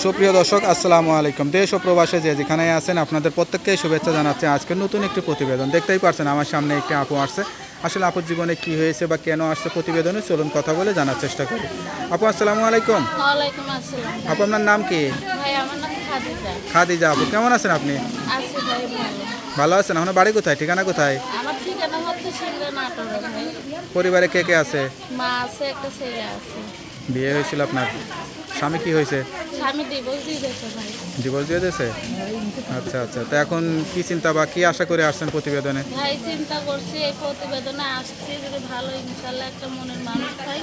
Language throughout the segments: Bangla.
সুপ্রিয় দর্শক আসসালামু আলাইকুম। দেশ ও প্রবাসে যে যেখানে আছেন আপনাদের প্রত্যেককে শুভেচ্ছা জানাচ্ছি। আজকে নতুন একটি প্রতিবেদন দেখতেই পারছেন, আমার সামনে একটি আপু আসছে। আসলে আপুর জীবনে কি হয়েছে বা কেন আসছে প্রতিবেদনে চলুন কথা বলে জানার চেষ্টা করি। আপু আসসালামু আলাইকুম। ওয়ালাইকুম আসসালাম। আপু আপনার নাম কি? ভাই আমার নাম খাদিজা। খাদিজা আপু, কেমন আছেন আপনি? আছি ভাই ভালো। ভালো আছেন? আপনার বাড়ি কোথায়, ঠিকানা কোথায়? আমার ঠিকানা হচ্ছে সিংড়া নাটোরে ভাই। পরিবারে কে কে আছে? মা আছে, একটা ছেলে আছে। বিয়ে হয়েছিল আপনার? স্বামী কি হয়েছে? স্বামী ডিভোর্স দিয়ে দিয়েছে ভাই। ডিভোর্স দিয়ে দিয়েছে? আচ্ছা আচ্ছা, তো এখন কি চিন্তা বা কি আশা করে আসছেন প্রতিবেদনে? ভাই চিন্তা করছি এই প্রতিবেদনে আসছি, যদি ভালো ইনশাল্লাহ একটা মনের মানুষ পাই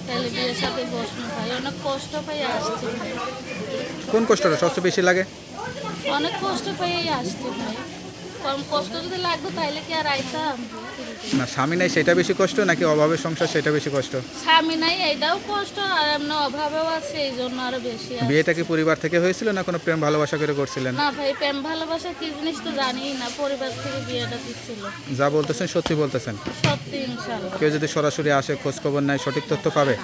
তাহলে বিয়ের সাথে বসবো ভাই। অনেক কষ্ট পাই আসছি ভাই, কোন কষ্টটা সবচেয়ে বেশি লাগে? অনেক কষ্ট পাই আসছি ভাই। কম কষ্ট যদি লাগতো তাইলে কি আর আইতাম? না, স্বামী নাই সেটা বেশি কষ্ট নাকি অভাবের সংসার সেটা বেশি কষ্ট? স্বামী নাই এইটাও কষ্ট, আর এমনি অভাবেও আছে, এই জন্য আরো বেশি আসছে। বিয়েটা কি পরিবার থেকে হয়েছিল না কোনো প্রেম ভালোবাসা করে করছিলেন? না ভাই, প্রেম ভালোবাসা কি জিনিস তো জানি না, পরিবার থেকে বিয়েটা দিচ্ছিল। যা বলতেছেন সত্যি বলতেছেন? সত্যি ইনশাল্লাহ। কেউ যদি সরাসরি আসে, খোঁজ খবর নেয়, সঠিক তথ্য পাবে?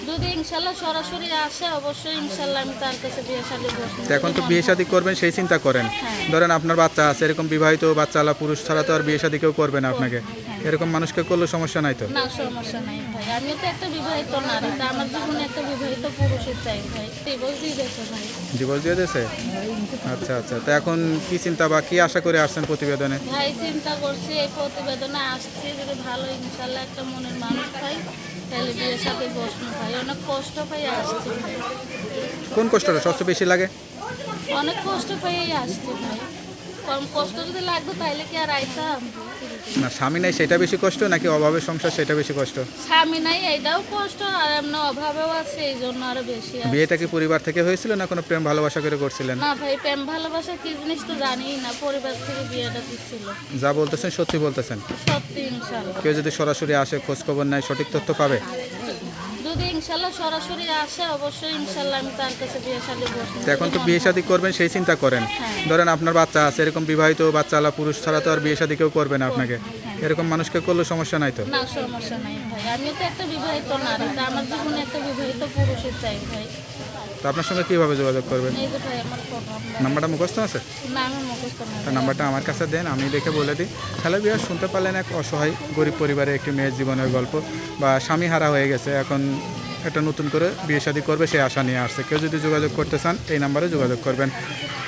যদি ইনশাল্লাহ সরাসরি আসে অবশ্যই ইনশাল্লাহ আমি তার কাছে বিয়ে শাদী বসবো। তো এখন তো বিয়ে শাদী করবেন সেই চিন্তা করেন। হ্যাঁ। ধরেন আপনার বাচ্চা আছে, এরকম বিবাহিত বাচ্চাওয়ালা পুরুষ ছাড়া তো আর বিয়ে শাদী কেউ করবে না আপনাকে। এরকম মানুষকে করলে সমস্যা নাই তো? না, সমস্যা নাই ভাই, আমিও তো একটা বিবাহিত নারী, তা আমার জীবনে একটা বিবাহিত পুরুষই চাই ভাই। ডিভোর্স দিয়ে দিয়েছে ভাই। ডিভোর্স দিয়ে দিয়েছে? আচ্ছা আচ্ছা, তো এখন কি চিন্তা বা কি আশা করে আসছেন প্রতিবেদনে? ভাই চিন্তা করছি এই প্রতিবেদনে আসছি, যদি ভালো ইনশাল্লাহ একটা মনের মানুষ পাই তাহলে বিয়ের সাথে বসবো ভাই। অনেক কষ্ট পাই আসছি ভাই, কোন কষ্টটা সবচেয়ে বেশি লাগে? অনেক কষ্ট পাই আসছি ভাই। কম কষ্ট যদি লাগতো তাইলে কি আর আইতাম? না, স্বামী নাই সেটা বেশি কষ্ট নাকি অভাবের সংসার সেটা বেশি কষ্ট? স্বামী নাই এইটাও কষ্ট, আর এমনি অভাবেও আছে, এই জন্য আরো বেশি আসছে। বিয়েটা কি পরিবার থেকে হয়েছিল না কোনো প্রেম ভালোবাসা করে করছিলেন? না ভাই, প্রেম ভালোবাসা কি জিনিস তো জানি না, পরিবার থেকে বিয়েটা দিচ্ছিল। যা বলতেছেন সত্যি বলতেছেন? সত্যি ইনশাল্লাহ। কেউ যদি সরাসরি আসে, খোঁজ খবর নেয়, সঠিক তথ্য পাবে? যদি ইনশাল্লাহ সরাসরি আসে অবশ্যই ইনশাল্লাহ আমি তার কাছে বিয়ে শাদী বসবো। তো এখন তো বিয়ে শাদী করবেন সেই চিন্তা করেন। হ্যাঁ। ধরেন আপনার বাচ্চা আছে, এরকম বিবাহিত বাচ্চাওয়ালা পুরুষ ছাড়া তো আর বিয়ে শাদী কেউ করবে না আপনাকে। এরকম মানুষকে করলে সমস্যা নাই তো? না, সমস্যা নাই ভাই, আমিও তো একটা বিবাহিত নারী, তা আমার জীবনে একটা বিবাহিত পুরুষই চাই ভাই। তো আপনার সঙ্গে কীভাবে যোগাযোগ করবেন? এই যে ভাই আমার ফোন নাম্বার। নাম্বারটা মুখস্থ আছে? না, আমি মুখস্থ না। তার নাম্বারটা আমার কাছে দেন, আমি দেখে বলে দিই। হ্যালো বিহার, শুনতে পারলেন এক অসহায় গরিব পরিবারের একটি মেয়ের জীবনের গল্প। বা স্বামী হারা হয়ে গেছে, এখন একটা নতুন করে বিয়ে শাদী করবে সেই আশা নিয়ে আসছে। কেউ যদি যোগাযোগ করতে চান এই নাম্বারে যোগাযোগ করবেন।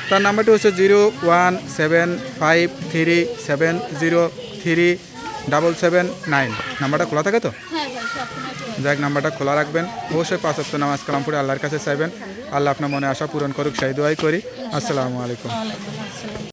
তার নাম্বারটি হচ্ছে 01775303709। নাম্বারটা খোলা থাকে তো? হ্যাঁ ভাই, সবসময় খোলা। যাক, নাম্বারটা খোলা রাখবেন। অবশ্যই 5 ওয়াক্ত নামাজ কালাম পড়ে আল্লাহর কাছে চাইবেন। আল্লাহ আপনার মনে আশা পূরণ করুক, সেই দোয়াই করি। আসসালামু আলাইকুম। ওয়ালাইকুম আসসালাম।